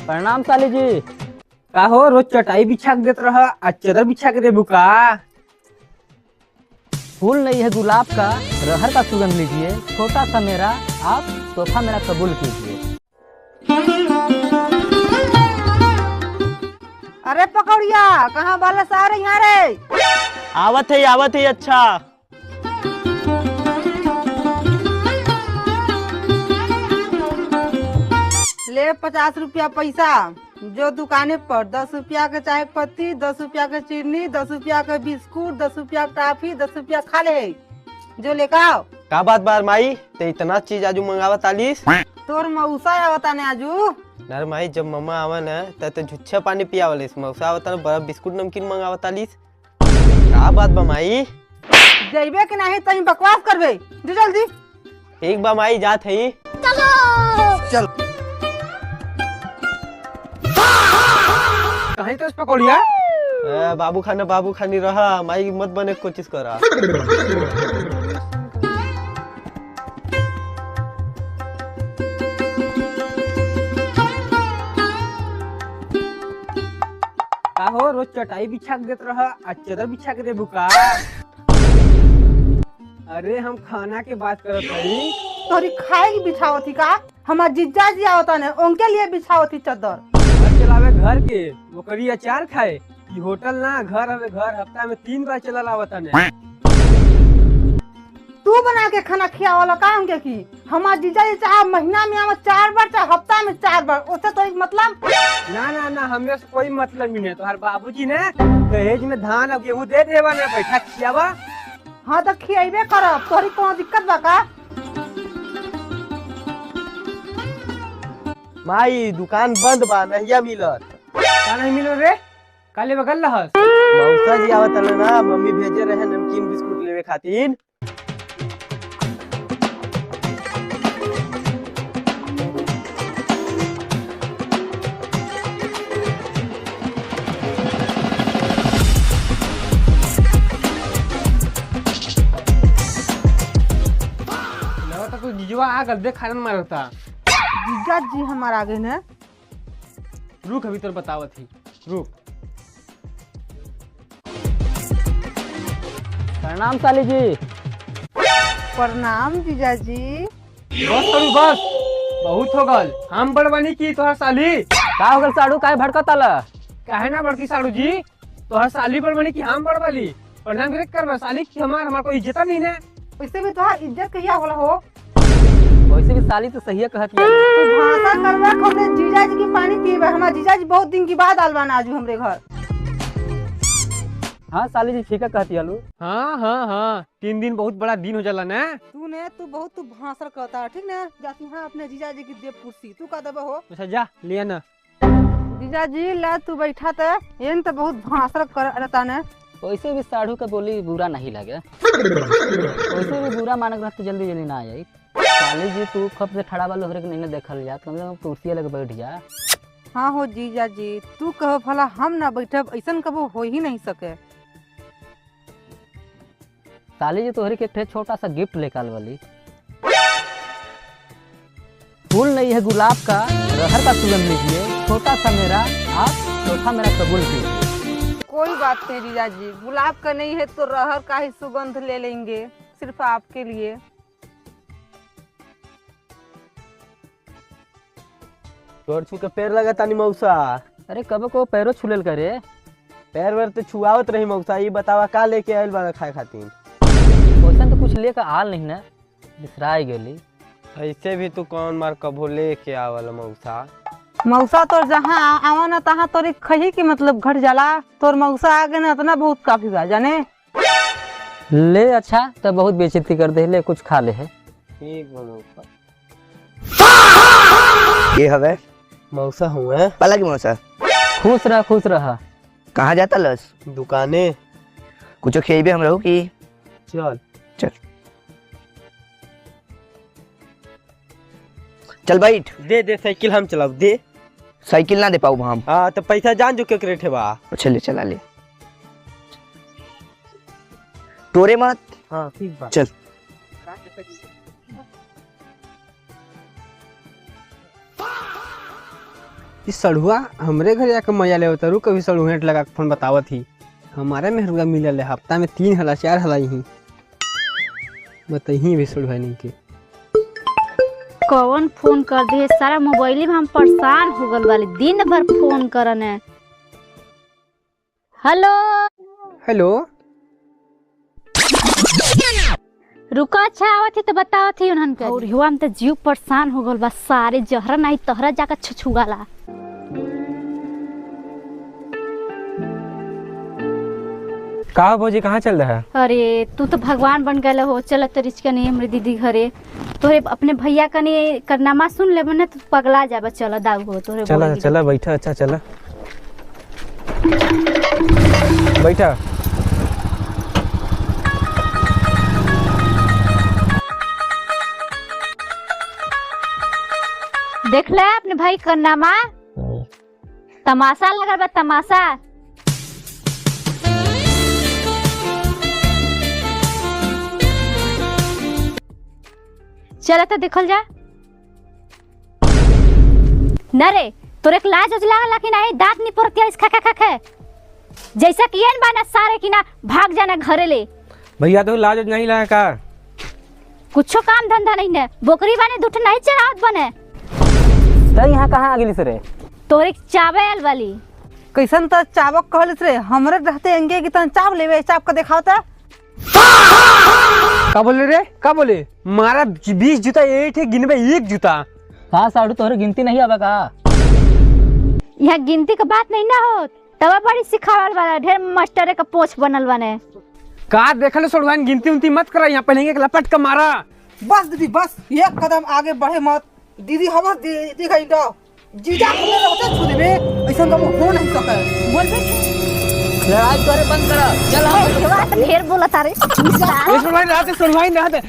प्रणाम साली जी। का हो रोज चटाई बिछा के देत रहा, आज चादर बिछा के देबू का? फूल नहीं है गुलाब का, रहर का सुगंध लीजिए, छोटा सा मेरा आप तोहफा मेरा कबूल कीजिए। अरे पकौड़िया कहाँ बाला सा रही यहाँ रे? आवत है अच्छा। ले 50 रुपया पैसा, जो दुकाने पर 10 रुपया के चाय पत्ती, 10 रुपया के चीनी, 10 रुपया के बिस्कुट, 10 रुपया टॉफी, 10 रुपया खा ले, जो लेकर आओ। का बात बार माई ते इतना चीज आजू मंगावत आलिस? तोर मऊसा आवता ने आजू। नर माई जब मम्मा आवन है तो झुच्छा पानी पियावलिस, मौसा आवता न बर्फ बिस्कुट नमकीन मंगावत आलिस। का बात बा माई? जइबे कि नहीं तनी बकवास करबे, जो जल्दी। ठीक बा माई जात है। चल कहीं तो पकौड़िया बाबू खानी रहा, माई मत बने कोशिश करा। का हो रोज चटाई बिछा के देत रहा, आज चादर बिछा के देबू का? अरे हम खाना के बात करत हई। तोरी खाए की बिछावती का? हमार जीजा जी आवता ने उनके लिए बिछावती चादर। घर चलावे घर के, ओकरी अचार खाए। ई होटल ना घर हवे घर, हफ्ता में 3 बार चला लावता ने। तू बना के खाना खियावला का हमके की? हमार जीजा जी चाहे महीना में आवा 4 बार चाहे हफ्ता में 4 बार, उससे तो एक मतलब ना हमरे से कोई मतलब नहीं है। तुम्हारे बाबूजी ने दहेज में धान और गेहूं दे देवा ने, बैठा खियावा। हाँ तो खियाबे करब, तोरी कोनो दिक्कत बा का? माई दुकान बंद बा, नहीं मिलत। का नहीं मिलो रे? काले बगल रहस। मौसा जी आवत ना, मम्मी भेजे रहे नमकीन बिस्कुट लेवे खातिर। तो जीजुआ आ गल देख खाना मारता। जीजा जी हमार आगे ने। रुक अभी तो बतावत थी, रुक। प्रणाम साली जी। प्रणाम जीजा जी। बस करू बस, बहुत हो गल। हम बड़वानी की तोहर साली का हो गल? साड़ू काहे भड़कताला? काहे ना बड़की साड़ू जी, तोहर साली बड़वानी की हम बड़वाली। प्रणाम करबा साली की, हमार कोई इज्जत नहीं है। वैसे भी तोहार इज्जत कहिया होला हो? वैसे भी साली तो सही कहती है। तू भाषा करवा हमने जीजा जी की पानी पीबे। हमार जीजा जी बहुत दिन की बाद आलवान आजू हमरे घर। हाँ साली जी ठीक है कहती है। हाँ 3 दिन बहुत बड़ा दिन हो जाला ना। तू बहुत भाषण कहता, ठीक ना? जाती हाँ अपने जीजा जी की देव कुर्सी तू का दबा हो। अच्छा जा लिया ना। जीजा जी ला तू बैठा था, ये तो बहुत भाषण करता ने। वैसे भी साढ़ू का बोली बुरा नहीं लगे, वैसे भी बुरा मानक रहते जल्दी ना आ जाए। साली जी तू कब से खड़ा वाले होरे के नहीं देखल जा, कम से कम कुर्सी लगे बैठ जा। हाँ हो जीजा जी, तू कहो भला हम ना बैठब, ऐसन कबो हो ही नहीं सके। साली जी तोहरी के एक छोटा सा गिफ्ट लेकर वाली। फूल नहीं है गुलाब का, रहर का सुगंध लीजिए, छोटा सा मेरा आप तोहफा मेरा कबूल कीजिए। कोई बात नहीं जीजा जी, गुलाब का नहीं है तो रहर का ही सुगंध ले लेंगे, सिर्फ आपके लिए। तोर छू के पैर लगा तानी मौसा। अरे कब को पैरों छुलेल करे? पैर वेर तो छुआवत रही मौसा। ये बतावा का लेके आयल बा खाए खातिर? वैसे तो कुछ लेकर आल नहीं ना, बिसराई गेली। ऐसे भी तू कौन मार कभो लेके आवल मौसा? मौसा तोर जहाँ आवा ना तहाँ तोरी खही की मतलब घट जाला। तोर मौसा आगे ना इतना बहुत काफी बा जाने। ले अच्छा तो बहुत बेइज्जती कर दे, ले कुछ खा ले है। ठीक बा मौसा। ये हवे मौसा हुए पाला की मौसा। खुश रह। कहाँ जाता लस? दुकाने। कुछ खेबे हम रहू की? चल चल बैठ। दे साइकिल हम चलाओ दे। साइकिल ना दे पाऊ हम। हाँ तो पैसा जान जो के रेट है बा। अच्छा ले चला ले, टोरे मत। हाँ ठीक बा। चल इस सड़ुआ हमरे घर जाके मजा ले तरू कभी सड़ुहेट लगा के फोन बतावत ही हमारे मेहरुआ मिलल है हफ्ता में 3 हला 4 हला ही बताही भी सड़ुआ नहीं के कौन फोन कर दे सारा मोबाइल में हम परेशान हो गल वाले दिन भर फोन करने। हेलो हेलो रुका अच्छा आवत थी तो बतावत थी उन्हन के और हुआ हम तो जीव परेशान हो गल बा सारे जहरा नहीं तहरा जाकर छुछुगाला। कहा भौजी कहाँ चल रहा है? अरे तू तो भगवान बन गए हो चल तो रिचका नहीं हमारी दीदी घरे तोरे अपने भैया का नहीं करनामा सुन ले ना तो पगला जाबा चल दाऊ हो तोरे चला चला बैठा अच्छा चला बैठा। देख ले अपने भाई करनामा तमाशा लगा बा तमाशा। चल तो देखल जा न रे तोरे के लाज लागला कि नहीं दांत नहीं पड़ती इस खा खा खा खा जैसा कि एन बाना सारे कि ना भाग जाना घरे ले। भैया तो लाज नहीं लगा का कुछो काम धंधा नहीं ने बोकरी बाने दूठ नहीं चढ़ावत बने तो यहाँ कहाँ आ गेली सरे? तोरे चावे आल वाली कैसन तो चावक कहलिस रे हमरे रहते एंगे कि तन चाव लेवे चाप के दिखाओ ता का बोले रे का बोले मारा 20 जूता एक है गिनबे एक जूता कहा साड़ू तोहरे गिनती नहीं आवे का? यहाँ गिनती का बात नहीं ना हो तवा बड़ी सिखावल वाला ढेर मास्टरे का पोछ बनल बने का देखल सोड़वान गिनती उनती मत करा यहाँ पहले एक लपट का मारा। बस दीदी बस एक कदम आगे बढ़े मत दीदी हवा दीदी का इंडो जीजा खुले रहते छू देबे ऐसा तो हो नहीं सके बोलबे लड़ाई तोरे बंद करा चल ढेर बोला तारे सोड़वाइन रहते